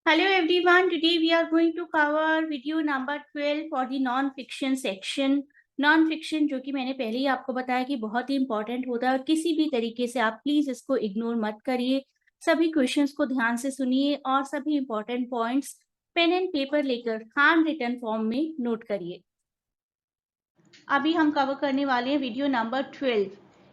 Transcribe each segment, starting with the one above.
Hello everyone, today we are going to cover video number 12 for the non-fiction section. Non-fiction जो कि मैंने पहले ही आपको बताया कि बहुत ही इंपॉर्टेंट होता है और किसी भी तरीके से आप प्लीज इसको इग्नोर मत करिए। सभी क्वेश्चंस को ध्यान से सुनिए और सभी important points pen and paper लेकर हैंड रिटन फॉर्म में नोट करिए। अभी हम कवर करने वाले हैं video number 12।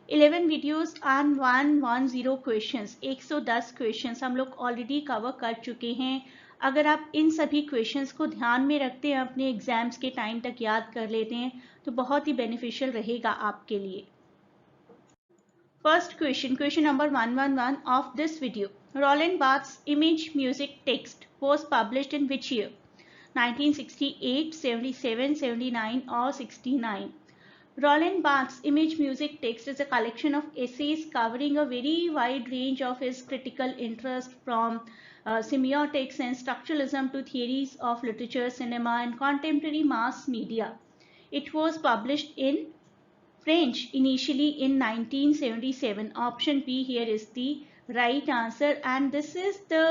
11 videos and 110 questions, 110 questions हम लोग ऑलरेडी कवर कर चुके हैं। अगर आप इन सभी क्वेश्चंस को ध्यान में रखते हैं, अपने एग्जाम्स के टाइम तक याद कर लेते हैं, तो बहुत ही बेनिफिशियल रहेगा आपके लिए। First question, question number 111 of this video. Roland Barthes image music text was published in which year? 1968, 77, 79 or 69? Roland Barthes' image music text is a collection of essays covering a very wide range of his critical interest, from semiotics and structuralism to theories of literature, cinema, and contemporary mass media. It was published in French initially in 1977. Option B here is the right answer, and this is the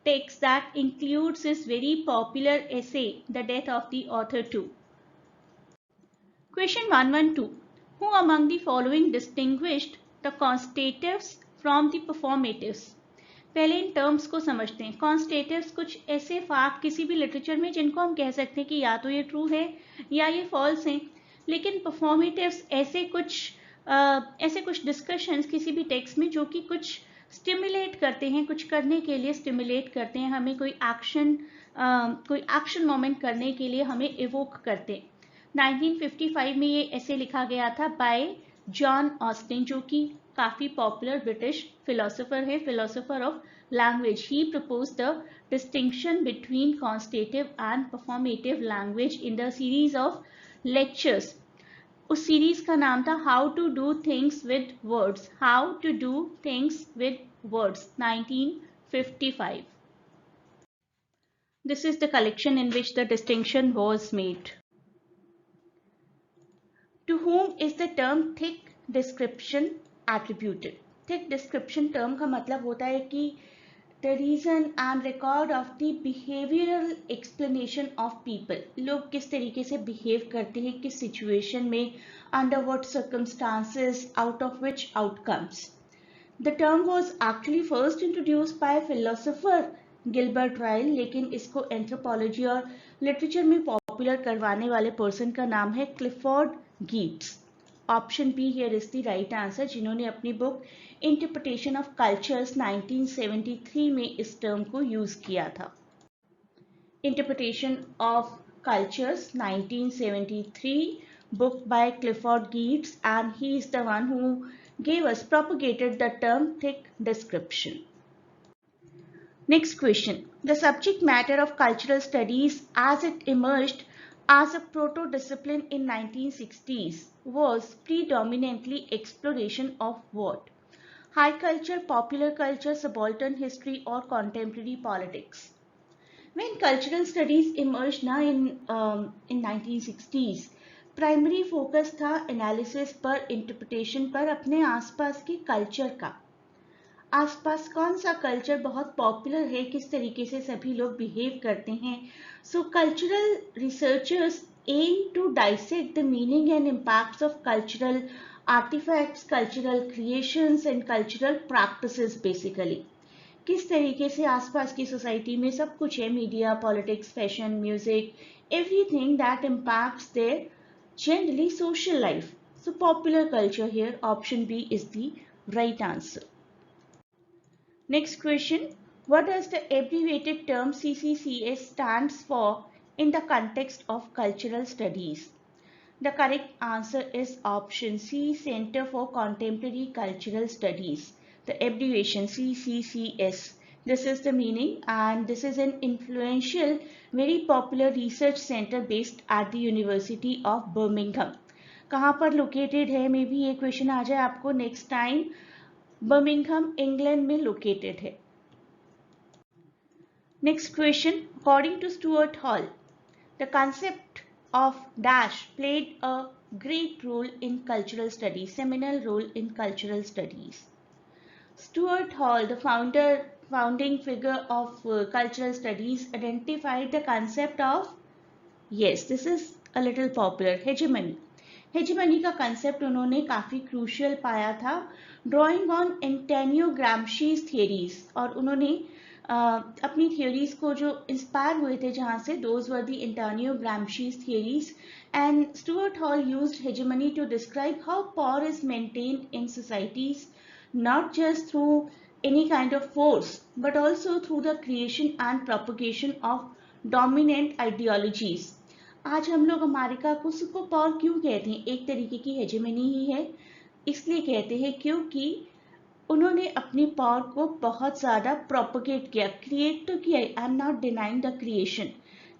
text that includes his very popular essay, The Death of the Author too. Question 112. Who among the following distinguished the constatives from the performatives? पहले in terms को समझते हैं। कॉन्स्टेटिव्स कुछ ऐसे fact किसी भी literature में जिनको हम कह सकते हैं कि या तो ये ट्रू है या ये फॉल्स है, लेकिन परफॉर्मेटिव्स ऐसे कुछ डिस्कशंस किसी भी टेक्स्ट में जो कि कुछ स्टिमुलेट करते हैं, कुछ करने के लिए स्टिमुलेट करते हैं, हमें कोई एक्शन मोमेंट करने के लिए हमें इवोक करते हैं। 1955 में ये ऐसे लिखा गया था बाय जॉन ऑस्टिन, जो कि काफी पॉपुलर ब्रिटिश फिलोसोफर है, philosopher of language. He propose the distinction between constative and performative language in the series of lectures. उस सीरीज का नाम था how to do things with words, how to do things with words, 1955. This is the collection in which the distinction was made. To whom is the term thick description attributed? Thick description term का मतलब होता है कि the reason and record of the behavioral explanation of people. लोग किस तरीके से behave करते हैं, किस situation में, under what circumstances, out of which outcomes. The term was actually first introduced by philosopher Gilbert राइल, लेकिन इसको एंथ्रोपोलॉजी और लिटरेचर में पॉपुलर करवाने वाले पर्सन का नाम है Clifford Geertz. Option B here is the right answer, जिन्होंने अपनी बुक इंटरप्रिटेशन ऑफ कल्चर्स 1973 में इस टर्म को यूज किया था। Interpretation of cultures 1973, book by Clifford Geertz, and he is the one who propagated the term thick description. Next question. The subject matter of cultural studies as it emerged as a proto-discipline in 1960s was predominantly exploration of what? High culture, popular culture, subaltern history, or contemporary politics? When cultural studies emerged now in 1960s, primary focus था analysis पर, interpretation पर, अपने आसपास के culture का। आसपास कौन सा कल्चर बहुत पॉपुलर है, किस तरीके से सभी लोग बिहेव करते हैं। So cultural researchers aim to dissect the meaning and impacts of cultural artefacts, cultural creations and cultural practices. Basically किस तरीके से आसपास की सोसाइटी में सब कुछ है, media, politics, fashion, music, everything that impacts there generally social life. So popular culture here, option B is the right answer. Next question. What does the abbreviated term CCCS stands for in the context of cultural studies? The correct answer is option C, Center for Contemporary Cultural Studies. The abbreviation CCCS. This is the meaning, and this is an influential, very popular research center based at the University of Birmingham. कहाँ पर located है, मे भी ये question आ जाए आपको next time. Birmingham England में located है। Next question. According to Stuart Hall, the concept of dash played a great role in cultural studies, seminal role in cultural studies. Stuart Hall, the founder founding figure of cultural studies, identified the concept of, yes, this is a little popular, hegemony. Hegemony का concept उन्होंने काफ़ी crucial पाया था, drawing on Antonio Gramsci's theories, और उन्होंने अपनी theories को जो इंस्पायर हुए थे जहाँ से, those were the Antonio Gramsci's theories, and Stuart Hall used hegemony to describe how power is maintained in societies, not just through any kind of force but also through the creation and propagation of dominant ideologies. आज हम लोग America को super power क्यों कहते हैं? एक तरीके की हेजेमनी ही है, इसलिए कहते हैं क्योंकि उन्होंने अपनी पावर को बहुत ज़्यादा प्रोपोगेट किया, क्रिएट तो किया, I am not denying the creation,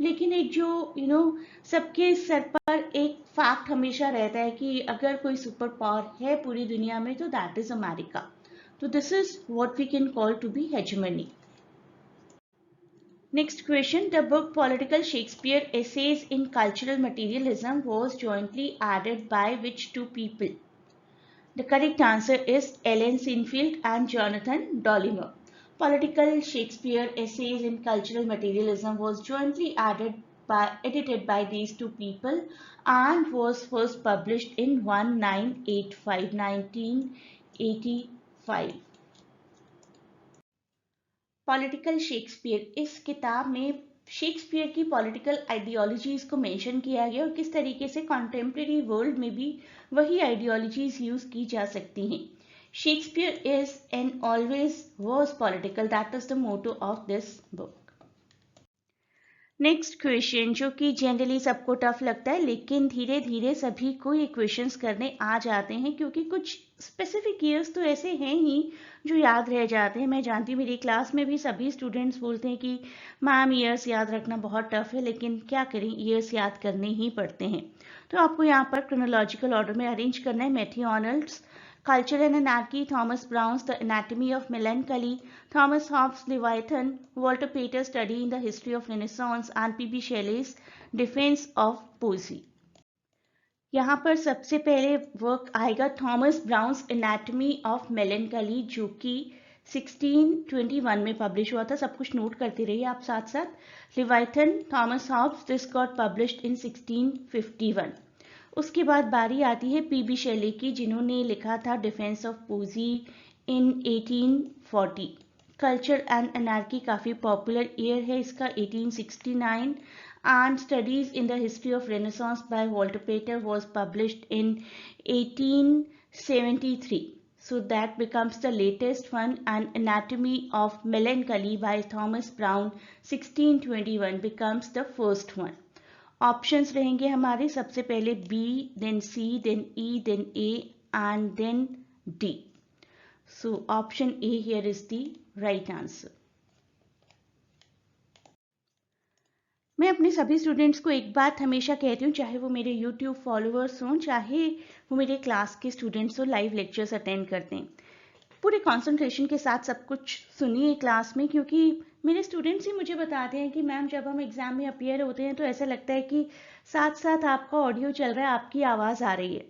लेकिन एक जो सबके सर पर एक फैक्ट हमेशा रहता है कि अगर कोई सुपर पावर है पूरी दुनिया में तो दैट इज अमेरिका. तो this is what we can call to be hegemony. Next question, the book Political Shakespeare Essays in Cultural Materialism was jointly added by which two people? The correct answer is Ellen Sinfield and Jonathan Dollimer. Political Shakespeare Essays in Cultural Materialism was jointly edited by these two people and was first published in 1985. Political Shakespeare, इस किताब में Shakespeare की political ideologies को mention किया गया और किस तरीके से कॉन्टेम्प्रेरी वर्ल्ड में भी वही आइडियोलॉजीज यूज की जा सकती हैं. Shakespeare is and always was political, that is the motto of this book. Next question, जो कि जनरली सबको टफ लगता है लेकिन धीरे धीरे सभी को ये क्वेश्चंस करने आ जाते हैं क्योंकि कुछ स्पेसिफिक ईयर्स तो ऐसे हैं ही जो याद रह जाते हैं. मैं जानती हूँ मेरी क्लास में भी सभी स्टूडेंट्स बोलते हैं कि मैम ईयर्स याद रखना बहुत टफ है, लेकिन क्या करें, ईयर्स याद करने ही पड़ते हैं. तो आपको यहाँ पर क्रोनोलॉजिकल ऑर्डर में अरेंज करना है. Matthew Arnold's Culture and Anarchy, Thomas Browne's The Anatomy of Melancholy, Thomas Hobbes' Leviathan, Walter Pater's Study in the History of Renaissance and P.B. Shelley's Defense of Poesy. यहाँ पर सबसे पहले work आएगा Thomas Browne's anatomy of melancholy, जो कि 1621 में publish हुआ था. सब कुछ नोट करते रहिए आप साथ साथ. Leviathan, Thomas Hobbes, this got published in 1651. उसके बाद बारी आती है पीबी शेली की, जिन्होंने लिखा था defence of poesy in 1840. Culture and anarchy काफ़ी पॉपुलर ईयर है इसका, 1869. And studies in the history of Renaissance by Walter Pater was published in 1873. So that becomes the latest one, and Anatomy of Melancholy by Thomas Browne 1621 becomes the first one. Options रहेंगे हमारे, सबसे पहले B, then C, then E, then A and then D. So option A here is the right answer. मैं अपने सभी students को एक बात हमेशा कहती हूँ, चाहे वो मेरे यूट्यूब फॉलोअर्स हों, चाहे वो मेरे क्लास के स्टूडेंट्स हो, लाइव लेक्चर्स अटेंड करते हैं, पूरे कंसंट्रेशन के साथ सब कुछ सुनिए क्लास में, क्योंकि मेरे स्टूडेंट्स ही मुझे बताते हैं कि मैम जब हम एग्जाम में अपीयर होते हैं तो ऐसा लगता है कि साथ साथ आपका ऑडियो चल रहा है, आपकी आवाज़ आ रही है.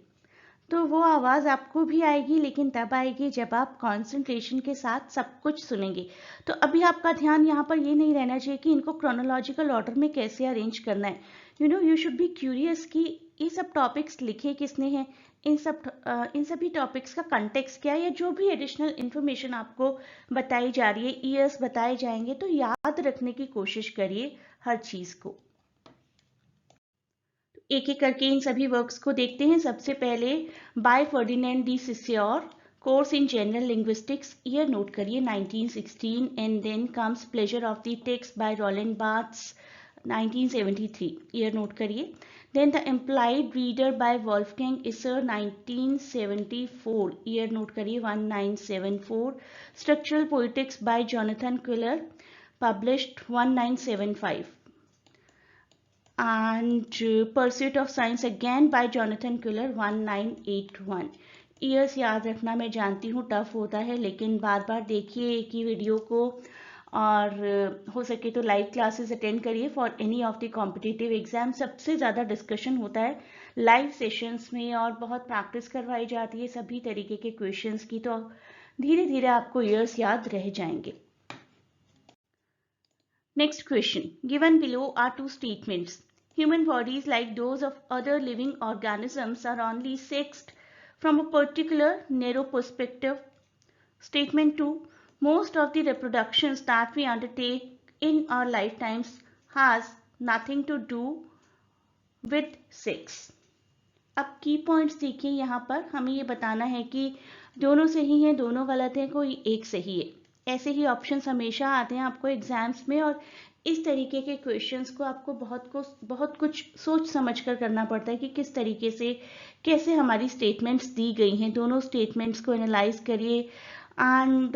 तो वो आवाज़ आपको भी आएगी, लेकिन तब आएगी जब आप कंसंट्रेशन के साथ सब कुछ सुनेंगे. तो अभी आपका ध्यान यहाँ पर ये नहीं रहना चाहिए कि इनको क्रोनोलॉजिकल ऑर्डर में कैसे अरेंज करना है. यू शुड बी क्यूरियस कि ये सब टॉपिक्स लिखे किसने हैं, इन सभी टॉपिक्स का कंटेक्स्ट क्या है, या जो भी एडिशनल इन्फॉर्मेशन आपको बताई जा रही है, ईयर्स बताए जाएंगे, तो याद रखने की कोशिश करिए हर चीज़ को. एक एक करके इन सभी वर्क्स को देखते हैं. सबसे पहले by Ferdinand de Saussure, course in general linguistics, year नोट करिए 1916. And then comes pleasure of the text by Roland Barthes 1973, year नोट करिए. Then The Implied Reader by Wolfgang Isser 1974, year नोट करिए 1974. Structural Poetics by Jonathan Quiller, published 1975. And Pursuit of Science again by Jonathan Quiller 1981. Years याद रखना मैं जानती हूँ tough होता है, लेकिन बार बार देखिए एक ही वीडियो को, और हो सके तो लाइव क्लासेस अटेंड करिए for any of the competitive exam. सबसे ज़्यादा डिस्कशन होता है लाइव सेशंस में और बहुत प्रैक्टिस करवाई जाती है सभी तरीके के क्वेश्चंस की, तो धीरे धीरे आपको ईयर्स याद रह जाएंगे. Next question. Given below are two statements. Human bodies, like those of other living organisms, are only sexed from a particular narrow perspective. Statement 2. Most of the reproductions that we undertake in our lifetimes has nothing to do with sex. अब की points देखिए, यहाँ पर हमें ये बताना है कि दोनों सही हैं, दोनों गलत हैं, कोई एक सही है। ऐसे ही ऑप्शंस हमेशा आते हैं आपको एग्जाम्स में, और इस तरीके के क्वेश्चंस को आपको बहुत कुछ सोच समझ कर करना पड़ता है कि किस तरीके से कैसे हमारी स्टेटमेंट्स दी गई हैं। दोनों स्टेटमेंट्स को एनालाइज करिए and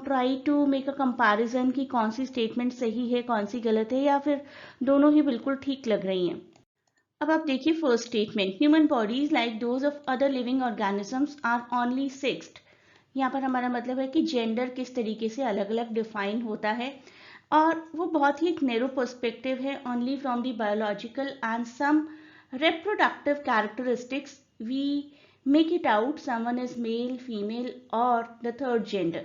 try to make a comparison कि कौन सी स्टेटमेंट सही है, कौन सी गलत है, या फिर दोनों ही बिल्कुल ठीक लग रही हैं। अब आप देखिए first statement, human bodies like those of other living organisms are only fixed. यहाँ पर हमारा मतलब है कि जेंडर किस तरीके से अलग अलग डिफाइन होता है, और वो बहुत ही एक नैरो पर्सपेक्टिव है। Only from the biological and some reproductive characteristics we make it out someone is male, female or the third gender,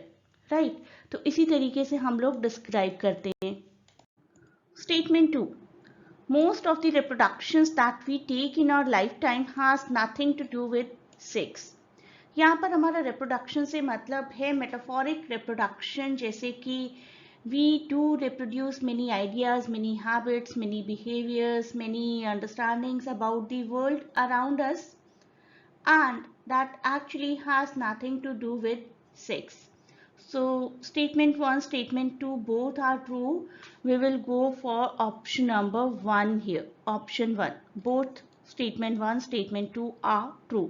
right? तो इसी तरीके से हम लोग डिस्क्राइब करते हैं। Statement 2. Most of the reproductions that we take in our lifetime has nothing to do with sex. यहाँ पर हमारा reproduction से मतलब है metaphoric reproduction, जैसे कि we do reproduce many ideas, many habits, many behaviors, many understandings about the world around us, and that actually has nothing to do with sex. So statement 1, statement 2 both are true. We will go for option number 1 here. Option 1. Both statement 1, statement 2 are true.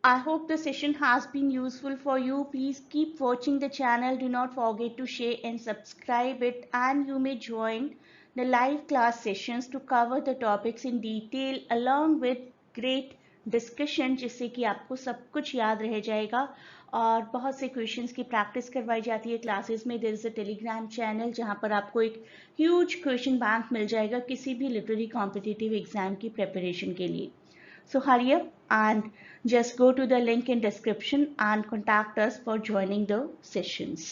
I hope the session has been useful for you. Please keep watching the channel. Do not forget to share and subscribe it, and you may join the live class sessions to cover the topics in detail along with great discussion, जिससे कि आपको सब कुछ याद रह जाएगा और बहुत से क्वेश्चंस की प्रैक्टिस करवाई जाती है क्लासेस में। There is a Telegram channel जहां पर आपको एक ह्यूज क्वेश्चन बैंक मिल जाएगा किसी भी लिटरेरी कॉम्पिटिटिव एग्जाम की प्रिपरेशन के लिए। So hurry up and just go to the link in description and contact us for joining the sessions.